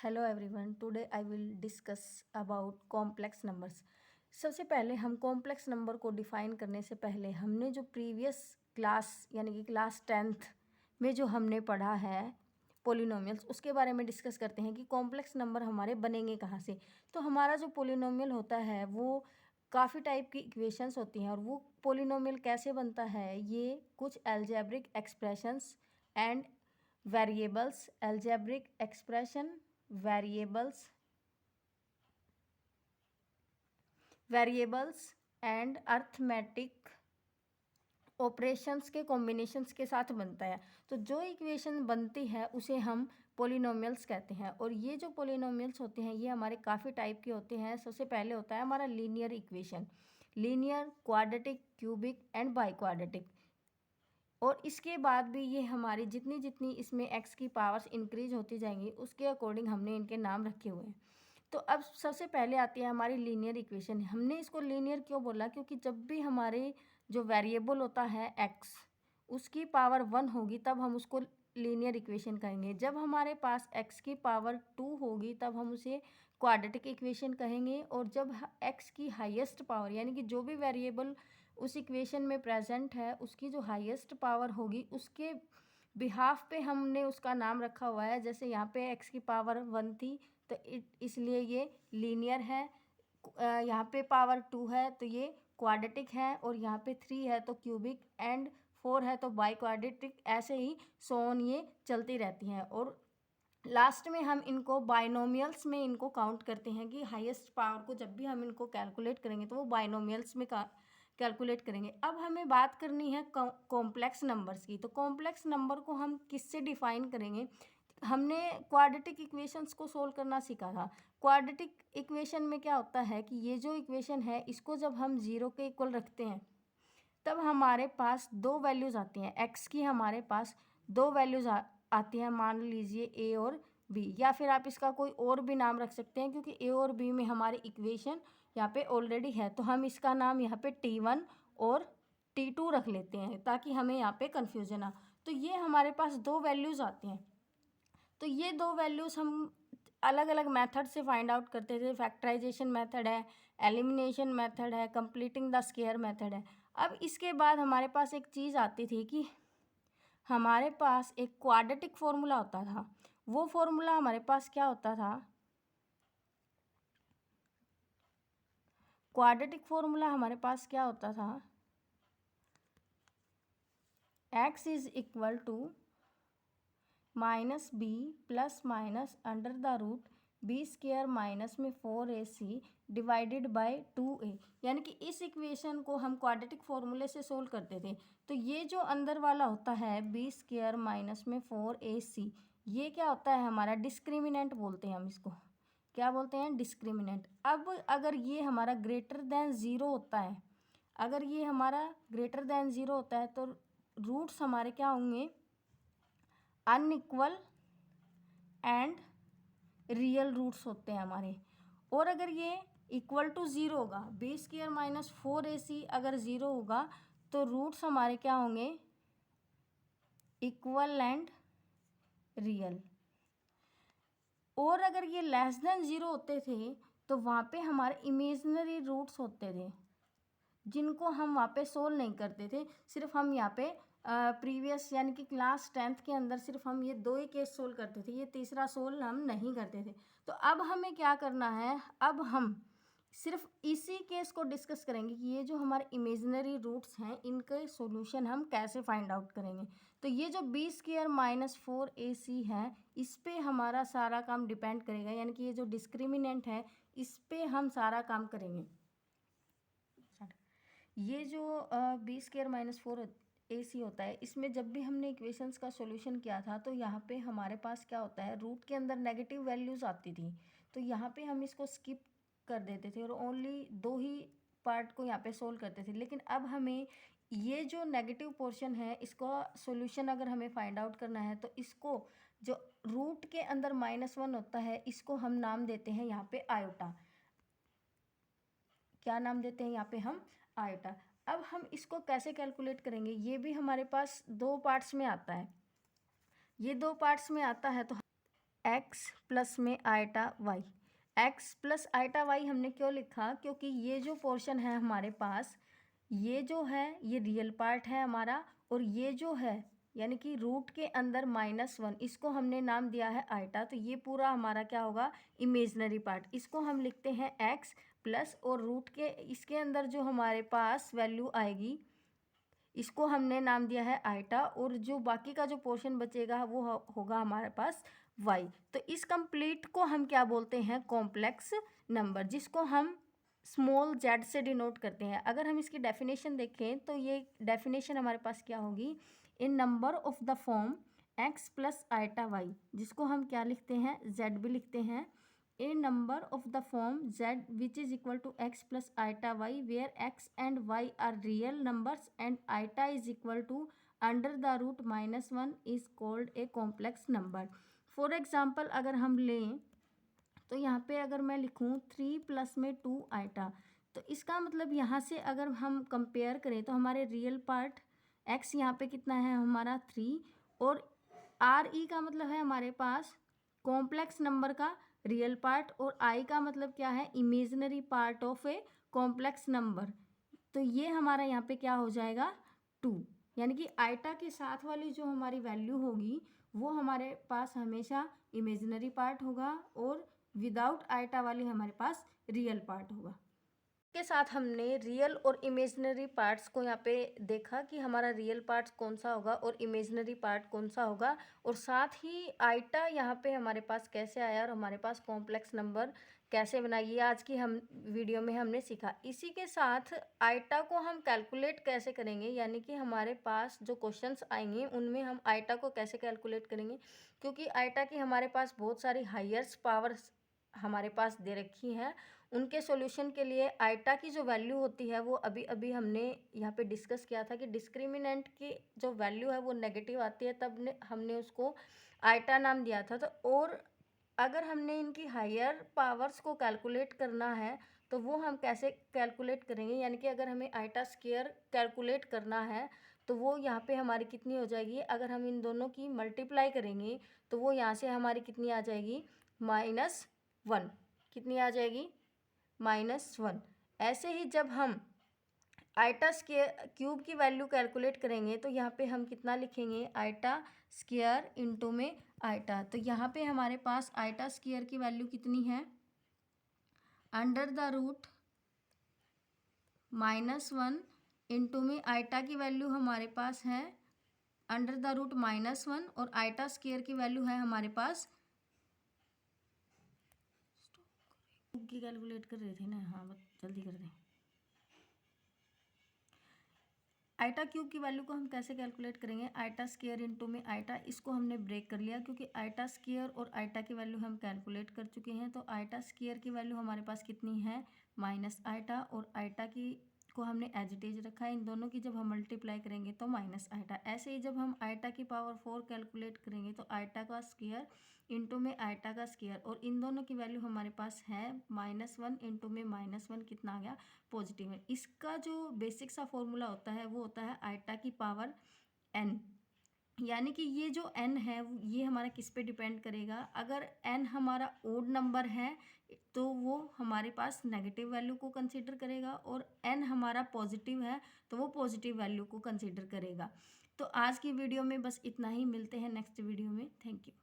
Hello everyone, today I will discuss about complex numbers. सबसे पहले हम कॉम्प्लेक्स नंबर को डिफ़ाइन करने से पहले हमने जो प्रीवियस क्लास यानी कि क्लास 10th में जो हमने पढ़ा है पोलिनोमियल्स, उसके बारे में डिस्कस करते हैं कि कॉम्प्लेक्स नंबर हमारे बनेंगे कहाँ से। तो हमारा जो पोलिनोमियल होता है वो काफ़ी टाइप की इक्वेशंस होती हैं, और वो पोलिनोमियल कैसे बनता है, ये कुछ algebraic expressions and variables, algebraic expression, variables and arithmetic operations के कॉम्बिनेशंस के साथ बनता है। तो जो इक्वेशन बनती है उसे हम पोलिनोमियल्स कहते हैं। और ये जो पोलिनोमियल्स होते हैं ये हमारे काफ़ी टाइप के होते हैं। सबसे पहले होता है हमारा linear equation, linear, quadratic, cubic and by quadratic. और इसके बाद भी ये हमारी जितनी जितनी इसमें एक्स की पावर्स इंक्रीज होती जाएंगी उसके अकॉर्डिंग हमने इनके नाम रखे हुए हैं। तो अब सबसे पहले आती है हमारी लीनियर इक्वेशन। हमने इसको लीनियर क्यों बोला, क्योंकि जब भी हमारे जो वेरिएबल होता है एक्स, उसकी पावर 1 होगी तब हम उसको लीनियर इक्वेशन कहेंगे। जब हमारे पास एक्स की पावर 2 होगी तब हम उसे क्वाड्रेटिक इक्वेशन कहेंगे। और जब एक्स की हाईएस्ट पावर यानी कि जो भी वेरिएबल उस इक्वेशन में प्रेजेंट है उसकी जो हाईएस्ट पावर होगी उसके बिहाफ पे हमने उसका नाम रखा हुआ है। जैसे यहाँ पे एक्स की पावर 1 थी तो इसलिए ये लीनियर है, यहाँ पे पावर 2 है तो ये क्वाड्रेटिक है, और यहाँ पे 3 है तो क्यूबिक एंड 4 है तो बाई क्वाड्रेटिक। ऐसे ही सोन ये चलती रहती हैं। और लास्ट में हम इनको बाइनोमियल्स में इनको काउंट करते हैं कि हाईएस्ट पावर को जब भी हम इनको कैलकुलेट करेंगे तो वो बाइनोमियल्स में कैलकुलेट करेंगे। अब हमें बात करनी है कॉम्प्लेक्स नंबर्स की। तो कॉम्प्लेक्स नंबर को हम किससे डिफाइन करेंगे। हमने क्वाड्रेटिक इक्वेशंस को सोल्व करना सीखा था। क्वाड्रेटिक इक्वेशन में क्या होता है कि ये जो इक्वेशन है इसको जब हम 0 के इक्वल रखते हैं तब हमारे पास दो वैल्यूज़ आती हैं। एक्स की हमारे पास दो वैल्यूज़ आती हैं, मान लीजिए ए और बी, या फिर आप इसका कोई और भी नाम रख सकते हैं क्योंकि ए और बी में हमारी इक्वेशन यहाँ पे ऑलरेडी है। तो हम इसका नाम यहाँ पे T1 और T2 रख लेते हैं ताकि हमें यहाँ पे कन्फ्यूजन ना। तो ये हमारे पास दो वैल्यूज़ आती हैं। तो ये दो वैल्यूज़ हम अलग अलग मेथड से फाइंड आउट करते थे। फैक्टराइजेशन मेथड है, एलिमिनेशन मेथड है, कंप्लीटिंग द स्क्वायर मेथड है। अब इसके बाद हमारे पास एक चीज़ आती थी कि हमारे पास एक क्वाड्रेटिक फॉर्मूला होता था। वो फॉर्मूला हमारे पास क्या होता था, क्वाड्रेटिक फॉर्मूला हमारे पास क्या होता था, x is equal to minus b plus minus under the root b square minus में 4ac डिवाइडेड बाय 2a। यानी कि इस इक्वेशन को हम क्वाड्रेटिक फॉर्मूले से सोल्व करते थे। तो ये जो अंदर वाला होता है बी स्क्वायर माइनस में 4ac, ये क्या होता है हमारा डिस्क्रिमिनेंट बोलते हैं हम इसको। क्या बोलते हैं, डिस्क्रिमिनेंट। अब अगर ये हमारा ग्रेटर देन ज़ीरो होता है, अगर ये हमारा ग्रेटर देन ज़ीरो होता है तो रूट्स हमारे क्या होंगे, अनइक्वल एंड रियल रूट्स होते हैं हमारे। और अगर ये इक्वल टू ज़ीरो होगा, बी स्क्वायर माइनस 4ac अगर ज़ीरो होगा तो रूट्स हमारे क्या होंगे, इक्वल एंड रियल। और अगर ये लेस देन ज़ीरो होते थे तो वहाँ पे हमारे इमेजिनरी रूट्स होते थे जिनको हम वहाँ पे सोल्व नहीं करते थे। सिर्फ हम यहाँ पे प्रीवियस यानी कि क्लास 10th के अंदर सिर्फ हम ये दो ही केस सोल्व करते थे, ये तीसरा सोल्व हम नहीं करते थे। तो अब हमें क्या करना है, अब हम सिर्फ इसी केस को डिस्कस करेंगे कि ये जो हमारे इमेजिनरी रूट्स हैं इनके सॉल्यूशन हम कैसे फाइंड आउट करेंगे। तो ये जो बी स्क्वायर माइनस 4ac है इस पे हमारा सारा काम डिपेंड करेगा, यानी कि ये जो डिस्क्रिमिनेंट है इस पे हम सारा काम करेंगे। ये जो बी स्क्वायर माइनस 4ac होता है इसमें जब भी हमने इक्वेशंस का सॉल्यूशन किया था तो यहाँ पे हमारे पास क्या होता है, रूट के अंदर नेगेटिव वैल्यूज़ आती थी। तो यहाँ पे हम इसको स्किप कर देते थे और ओनली दो ही पार्ट को यहाँ पे सोल्व करते थे। लेकिन अब हमें ये जो नेगेटिव पोर्शन है इसका सॉल्यूशन अगर हमें फाइंड आउट करना है तो इसको जो रूट के अंदर -1 होता है इसको हम नाम देते हैं यहाँ पे आयोटा। क्या नाम देते हैं यहाँ पे हम, आयोटा। अब हम इसको कैसे कैलकुलेट करेंगे, ये भी हमारे पास दो पार्ट्स में आता है। ये दो पार्ट्स में आता है तो एक्स प्लस में iota y. X plus iota y हमने क्यों लिखा, क्योंकि ये जो पोर्शन है हमारे पास, ये जो है ये रियल पार्ट है हमारा, और ये जो है यानी कि रूट के अंदर -1, इसको हमने नाम दिया है आयटा। तो ये पूरा हमारा क्या होगा, इमेजनरी पार्ट। इसको हम लिखते हैं एक्स प्लस, और रूट के इसके अंदर जो हमारे पास वैल्यू आएगी इसको हमने नाम दिया है आयटा, और जो बाकी का जो पोर्शन बचेगा वो होगा हमारे पास वाई। तो इस कंप्लीट को हम क्या बोलते हैं, कॉम्प्लेक्स नंबर, जिसको हम स्मॉल जेड से डिनोट करते हैं। अगर हम इसकी डेफिनेशन देखें तो ये डेफिनेशन हमारे पास क्या होगी, इन number of the form x plus iota y, जिसको हम क्या लिखते हैं, जेड भी लिखते हैं। A number of the form z which is equal to x plus iota y, where x and y are real numbers and iota is equal to under the root -1 is called a complex number. For example, अगर हम लें तो यहाँ पे अगर मैं लिखूँ 3 plus में 2 आयटा, तो इसका मतलब यहाँ से अगर हम कंपेयर करें तो हमारे रियल पार्ट x यहाँ पे कितना है हमारा 3, और आर ई का मतलब है हमारे पास कॉम्प्लेक्स नंबर का रियल पार्ट, और आई का मतलब क्या है, imaginary part of a complex number. तो ये हमारा यहाँ पे क्या हो जाएगा 2, यानी कि आयटा के साथ वाली जो हमारी वैल्यू होगी वो हमारे पास हमेशा इमेजिनरी पार्ट होगा, और विदाउट आयटा वाली हमारे पास रियल पार्ट होगा। के साथ हमने रियल और इमेजिनरी पार्ट्स को यहाँ पे देखा कि हमारा रियल पार्ट कौन सा होगा और इमेजिनरी पार्ट कौन सा होगा, और साथ ही आयटा यहाँ पे हमारे पास कैसे आया और हमारे पास कॉम्प्लेक्स नंबर कैसे बनाइए आज की हम वीडियो में हमने सीखा। इसी के साथ आयटा को हम कैलकुलेट कैसे करेंगे, यानी कि हमारे पास जो क्वेश्चंस आएंगे उनमें हम आयटा को कैसे कैलकुलेट करेंगे, क्योंकि आयटा की हमारे पास बहुत सारी हाईएस्ट पावर्स हमारे पास दे रखी हैं। उनके सॉल्यूशन के लिए आयटा की जो वैल्यू होती है वो अभी अभी हमने यहाँ पे डिस्कस किया था कि डिस्क्रिमिनेंट की जो वैल्यू है वो नेगेटिव आती है, तब हमने उसको आयटा नाम दिया था। तो और अगर हमने इनकी हायर पावर्स को कैलकुलेट करना है तो वो हम कैसे कैलकुलेट करेंगे, यानी कि अगर हमें आयटा स्क्वायर कैलकुलेट करना है तो वो यहाँ पे हमारी कितनी हो जाएगी, अगर हम इन दोनों की मल्टीप्लाई करेंगे तो वो यहाँ से हमारी कितनी आ जाएगी, -1। कितनी आ जाएगी, -1। ऐसे ही जब हम आयटा स्क्वायर क्यूब की वैल्यू कैलकुलेट करेंगे तो यहाँ पे हम कितना लिखेंगे, आयटा स्क्वायर इंटू में आयटा। तो यहाँ पे हमारे पास आयटा स्क्वायर की वैल्यू कितनी है, अंडर द रूट -1 इंटू में आयटा की वैल्यू हमारे पास है अंडर द रूट -1, और आयटा स्क्वायर की वैल्यू है हमारे पास की कैलकुलेट कर रहे थे ना, हाँ जल्दी कर दें। आयटा क्यूब की वैल्यू को हम कैसे कैलकुलेट करेंगे, आयटा स्क्वायर इंटू में आयटा, इसको हमने ब्रेक कर लिया क्योंकि आयटा स्क्वायर और आयटा की वैल्यू हम कैलकुलेट कर चुके हैं। तो आयटा स्क्वायर की वैल्यू हमारे पास कितनी है, माइनस आयटा, और आयटा की को हमने एज इट इज रखा है। इन दोनों की जब हम मल्टीप्लाई करेंगे तो माइनस आयटा। ऐसे ही जब हम आयटा की पावर 4 कैलकुलेट करेंगे तो आयटा का स्क्वायर इंटू में आयटा का स्क्वायर, और इन दोनों की वैल्यू हमारे पास है -1 इंटू में -1 कितना आ गया, पॉजिटिव है। इसका जो बेसिक सा फॉर्मूला होता है वो होता है आयटा की पावर n, यानी कि ये जो n है ये हमारा किस पे डिपेंड करेगा, अगर n हमारा ओड नंबर है तो वो हमारे पास नेगेटिव वैल्यू को कंसीडर करेगा, और n हमारा पॉजिटिव है तो वो पॉजिटिव वैल्यू को कंसीडर करेगा। तो आज की वीडियो में बस इतना ही, मिलते हैं नेक्स्ट वीडियो में। Thank you.